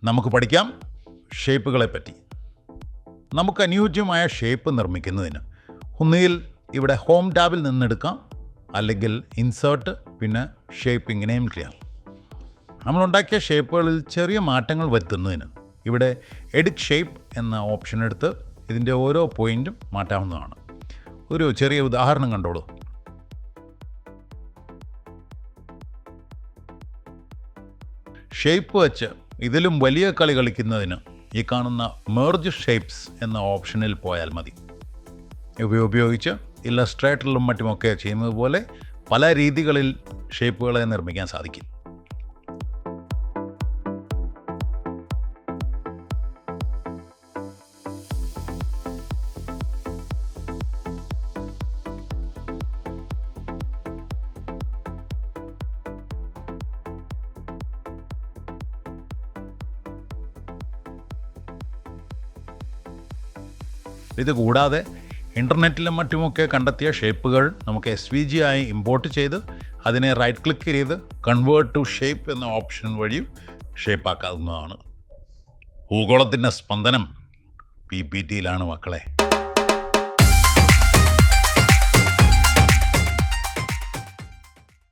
നമുക്ക് പഠിക്കാം ഷേപ്പുകളെ പറ്റി. നമുക്ക് അനുയോജ്യമായ ഷേപ്പ് നിർമ്മിക്കുന്നതിന് ഒന്നുകിൽ ഇവിടെ ഹോം ടാബിൽ നിന്നെടുക്കാം, അല്ലെങ്കിൽ ഇൻസേർട്ട് പിന്നെ ഷേപ്പ് ഇങ്ങനെയും ചെയ്യാം. നമ്മളുണ്ടാക്കിയ ഷേപ്പുകളിൽ ചെറിയ മാറ്റങ്ങൾ വരുത്തുന്നതിന് ഇവിടെ എഡിറ്റ് ഷേപ്പ് എന്ന ഓപ്ഷൻ എടുത്ത് ഇതിൻ്റെ ഓരോ പോയിൻറ്റും മാറ്റാവുന്നതാണ്. ഒരു ചെറിയ ഉദാഹരണം കണ്ടോളൂ. ഷേപ്പ് വെച്ച് ഇതിലും വലിയ കളി കളിക്കുന്നതിന് ഈ കാണുന്ന മെർജ് ഷേപ്സ് എന്ന ഓപ്ഷനിൽ പോയാൽ മതി. ഇവ ഉപയോഗിച്ച് ഇല്ലസ്ട്രേറ്ററിലും മറ്റുമൊക്കെ ചെയ്യുന്നത് പോലെ പല രീതികളിൽ ഷേപ്പുകളെ നിർമ്മിക്കാൻ സാധിക്കും. ഇത് കൂടാതെ ഇൻ്റർനെറ്റിലും മറ്റുമൊക്കെ കണ്ടെത്തിയ ഷേപ്പുകൾ നമുക്ക് SVG ആയി ഇമ്പോർട്ട് ചെയ്ത് അതിനെ റൈറ്റ് ക്ലിക്ക് ചെയ്ത് കൺവേർട്ട് ടു ഷേപ്പ് എന്ന ഓപ്ഷൻ വഴിയും ഷേപ്പാക്കാവുന്നതാണ്. ഭൂഗോളത്തിൻ്റെ സ്പന്ദനം PPTയിലാണ് മക്കളെ.